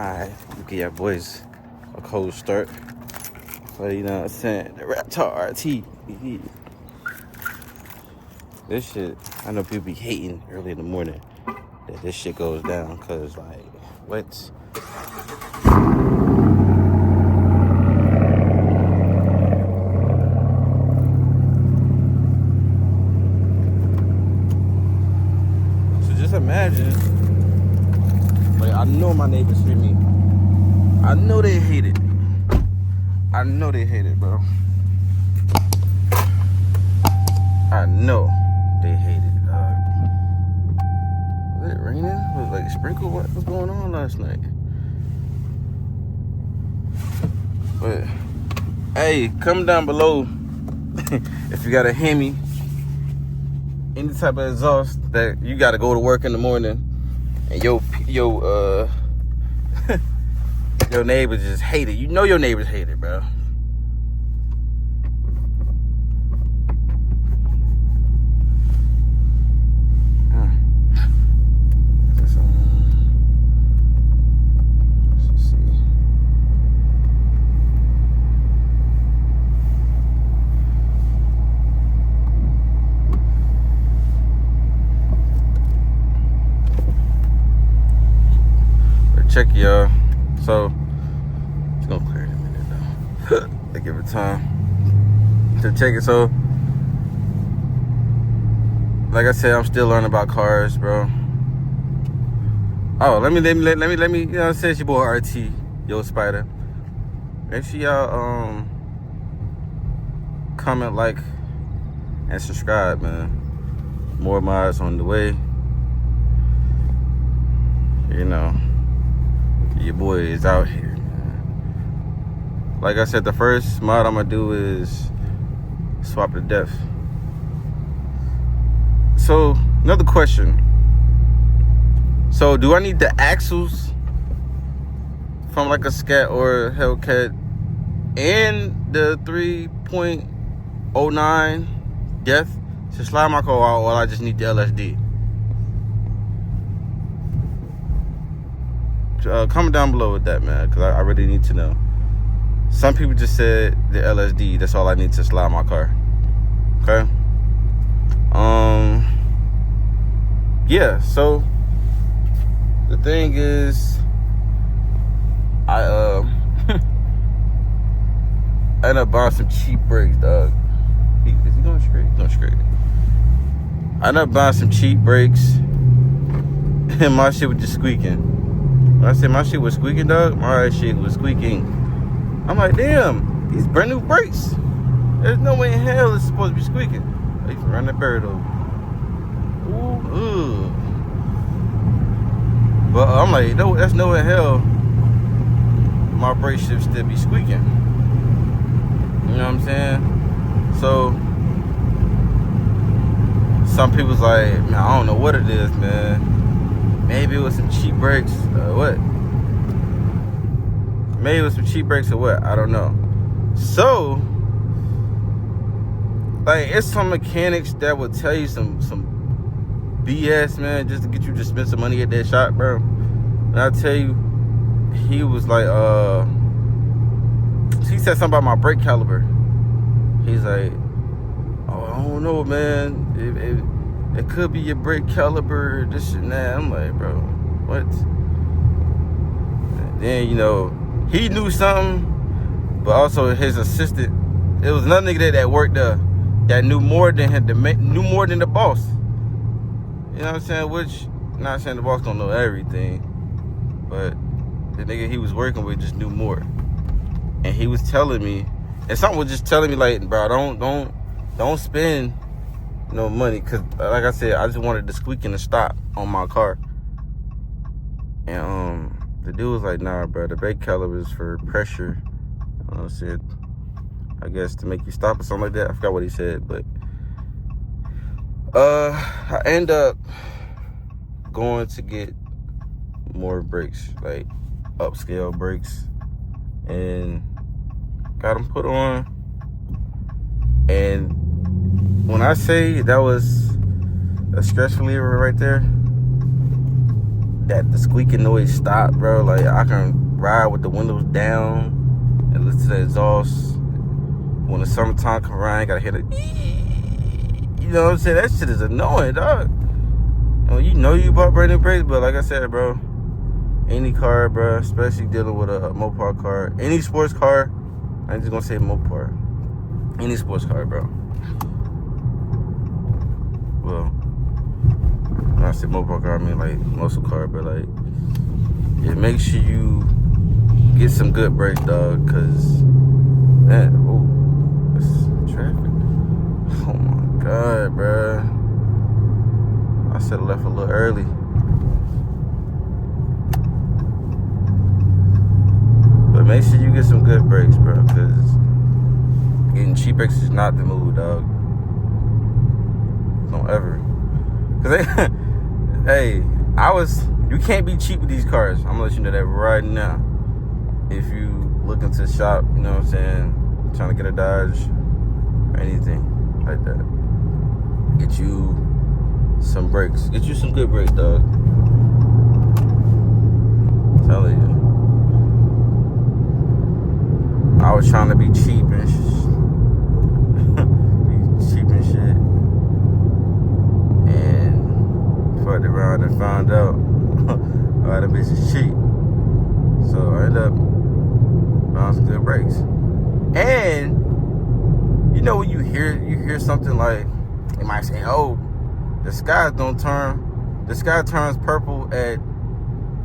Alright, give your boys a cold start. So, you know what I'm saying? The Raptor RT. This shit, I know people be hating early in the morning that this shit goes down, cause like, what? So just imagine, like, I know my neighbors hear me. I know they hate it. I know they hate it, bro. I know they hate it, dog. Was it raining? Was it like sprinkle? What was going on last night? But hey, comment down below if you got a Hemi, any type of exhaust that you got to go to work in the morning, and your neighbors just hate it. You know your neighbors hate it, bro. Let's see. Check y'all. So it's gonna clear in a minute though. I give it time to check it. So like I said, I'm still learning about cars, bro. Oh, let me you know what I'm saying? It's your boy RT, Yo Spider. Make sure y'all comment, like, and subscribe, man. More mods on the way. You know, your boy is out here, man. Like I said, the first mod I'm gonna do is swap to death. So, another question. So, do I need the axles from like a Scat or a Hellcat and the 3.09 death to slide my car out, or I just need the LSD? Comment down below with that, man, because I really need to know. Some people just said the LSD, that's all I need to slide my car. Okay? Yeah, so the thing is, I ended up buying some cheap brakes, dog. Is he going straight? He's going straight. I ended up buying some cheap brakes, and my shit was just squeaking. When I said my shit was squeaking, dog, my shit was squeaking. I'm like, damn, these brand new brakes. There's no way in hell it's supposed to be squeaking. He's running that bird over. Ooh. But I'm like, no, that's no way in hell my brake should still be squeaking. You know what I'm saying? So some people's like, man, I don't know what it is, man. Maybe it was some cheap brakes, what? Maybe it was some cheap brakes or what? I don't know. So, like, it's some mechanics that will tell you some BS, man, just to get you to spend some money at that shop, bro. And I tell you, he was like, he said something about my brake caliber. He's like, oh, I don't know, man. It could be your brake caliber, this and that. I'm like, bro, what? And then, you know, he knew something, but also his assistant, it was another nigga that worked there that knew more than him, knew more than the boss. You know what I'm saying? Which, not saying the boss don't know everything, but the nigga he was working with just knew more. And he was telling me, and something was just telling me, like, bro, don't spend no money, because like I said, I just wanted the squeaking to stop on my car. And the dude was like, nah, bro, the brake caliber is for pressure. I said, I guess to make you stop or something like that. I forgot what he said, but I end up going to get more brakes, like upscale brakes, and got them put on. And when I say that was a stress reliever right there, that the squeaking noise stop, bro. Like, I can ride with the windows down and listen to the exhaust. When the summertime come around, I gotta hear the, you know what I'm saying? That shit is annoying, dog. You know you bought brand new brakes, but like I said, bro, any car, bro, especially dealing with a Mopar car, any sports car, I ain't just gonna say Mopar, any sports car, bro. Well, when I say Mopar car, I mean like muscle car, but like, yeah, make sure you get some good brakes, dog, cause man, oh, it's traffic. Oh my God, bro. I should have left a little early. But make sure you get some good brakes, bro, because getting cheap brakes is not the move, dog. Don't ever. Because, hey, you can't be cheap with these cars. I'm going to let you know that right now. If you looking to shop, you know what I'm saying, trying to get a Dodge or anything like that, get you some brakes. Get you some good brakes, dog. I'm telling you. I was trying to be cheap and shit. And fucked around and found out all the bitch is cheap. So I ended up buying some good brakes. And you know when you hear something like, they might say, oh, the sky turns purple at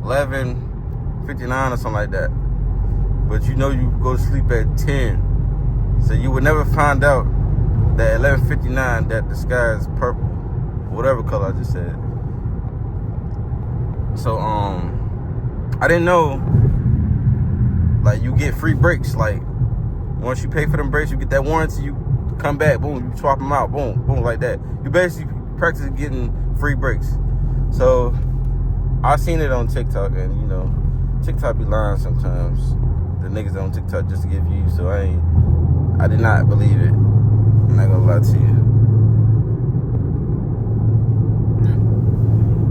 11:59 or something like that. But you know you go to sleep at 10. So you would never find out that at 11:59 that the sky is purple. Whatever color I just said. So I didn't know, like, you get free brakes. Like, once you pay for them brakes, you get that warranty, you come back, boom, you swap them out, boom, boom, like that. You basically practice getting free brakes. So I seen it on TikTok, and you know, TikTok be lying sometimes. The niggas on TikTok just to give views, so I did not believe it. I'm not gonna lie to you.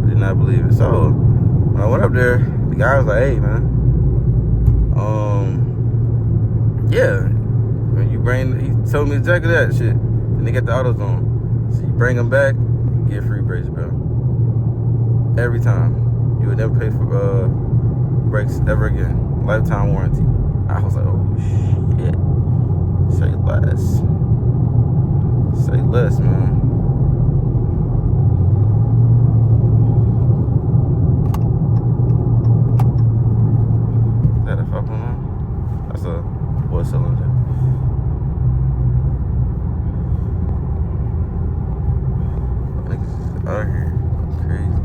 I did not believe it. So when I went up there, the guy was like, hey man, yeah, when you he told me exactly that shit. And they got the AutoZone. So you bring them back, you get free brakes, bro. Every time. You would never pay for brakes ever again. Lifetime warranty. I was like, oh shit. Say less. Say less, man. Is that a fucking one? That's a four cylinder. Niggas out here crazy.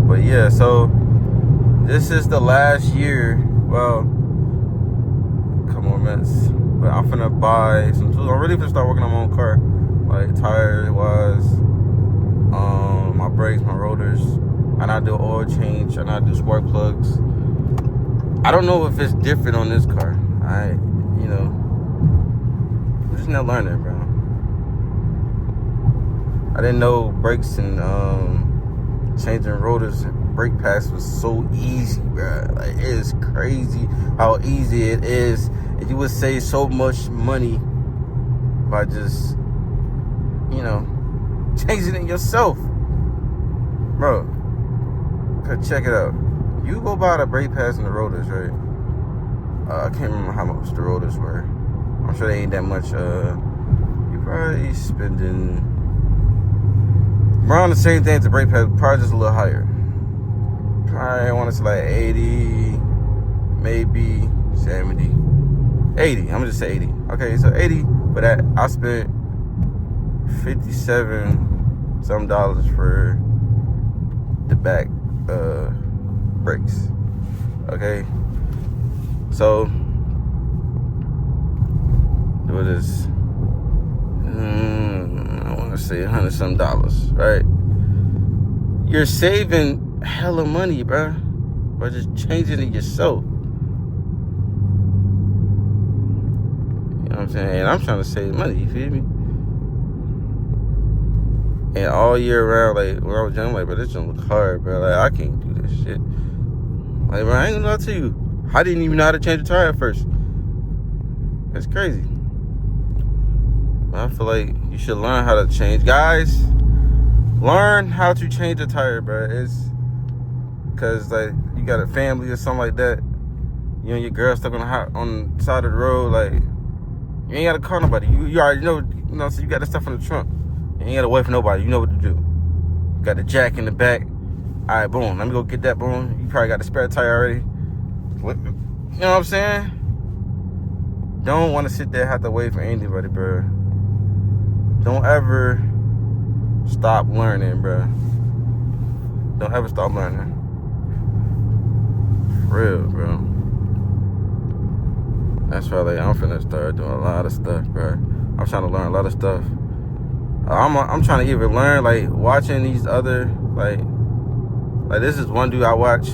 But yeah, so this is the last year. Well, come on, minutes. But I'm finna buy some tools. I'm really finna start working on my own car, like tire wise, my brakes, my rotors. And I do oil change, and I do spark plugs. I don't know if it's different on this car. I'm just not learning, bro. I didn't know brakes and changing rotors and brake pads was so easy, bro. Like, it is crazy how easy it is. And you would save so much money by just, changing it yourself. Bro, check it out. You go buy the brake pads and the rotors, right? I can't remember how much the rotors were. I'm sure they ain't that much. You're probably spending around the same thing as the brake pads, probably just a little higher. I want to say like 80, maybe 70. 80, I'm gonna just say 80. Okay, so 80, but I spent $57 some for the back brakes. Okay, so what is I want to say $100 some, right? You're saving hella money, bro, by just changing it yourself. You know what what I'm saying? And I'm trying to save money, you feel me? And all year round, like, when I was young, I'm like, bro, this don't look hard, bro. Like, I can't do this shit. Like, bro, I ain't gonna lie to you. I didn't even know how to change a tire at first. That's crazy. I feel like you should learn how to change. Guys, learn how to change a tire, bro. It's because, like, you got a family or something like that. You and your girl stuck on the side of the road. Like, you ain't got to call nobody. You already know, so you got the stuff in the trunk. You ain't got to wait for nobody. You know what to do. You got the jack in the back. All right, boom. Let me go get that, boom. You probably got the spare tire already. You know what I'm saying? Don't want to sit there and have to wait for anybody, bro. Don't ever stop learning, bro. Don't ever stop learning. For real, bro. That's why, like, I'm finna start doing a lot of stuff, bro. I'm trying to learn a lot of stuff. I'm trying to even learn, like, watching these other, like this is one dude I watch.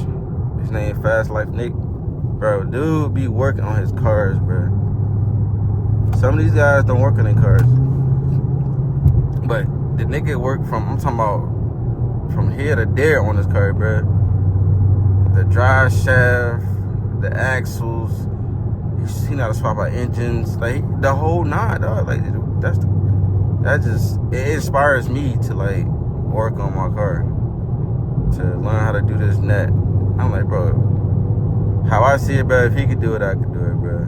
His name Fast Life Nick. Bro, dude be working on his cars, bro. Some of these guys don't work on their cars. But the nigga work I'm talking about from here to there on his car, bro. The drive shaft, the axles, he know how to swap out engines, like the whole nine, dog. Like it inspires me to like work on my car, to learn how to do this and that. I'm like, bro, how I see it, bro, if he could do it, I could do it, bro.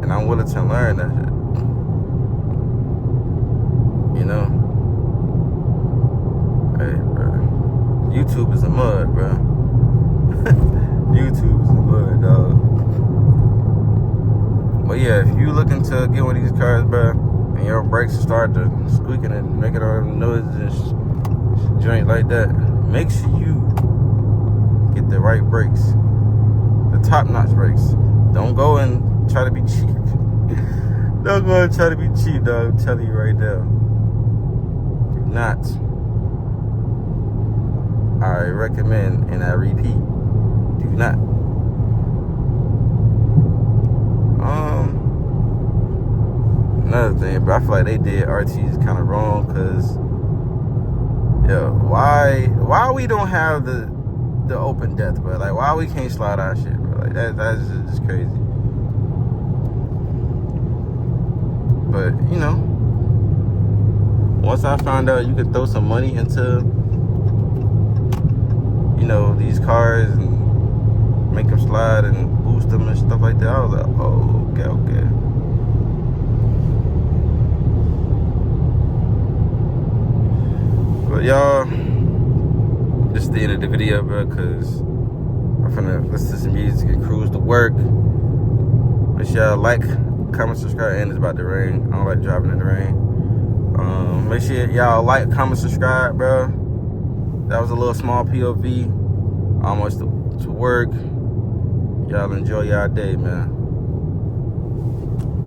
And I'm willing to learn that shit. You know? Hey, bro. YouTube is a mud, bro. YouTube is a mud, dog. But yeah, if you looking to get one of these cars, bro, and your brakes start to squeaking and making all the noises and joint like that, make sure you get the right brakes, the top-notch brakes. Don't go and try to be cheap. Don't go and try to be cheap, dog. I'm telling you right now. Do not. I recommend and I repeat, do not. Another thing, but I feel like they did RTs kind of wrong, cause why we don't have the open death, bro? Like, why we can't slide our shit, bro? Like that's just crazy. But you know, once I found out you could throw some money into, you know, these cars and make them slide and boost them and stuff like that, I was like, oh, okay. But y'all, this is the end of the video, bro, because I'm finna listen to some music and cruise to work. Make sure y'all like, comment, subscribe, and it's about to rain. I don't like driving in the rain. Make sure y'all like, comment, subscribe, bro. That was a little small POV. Almost to work. Y'all enjoy y'all day, man.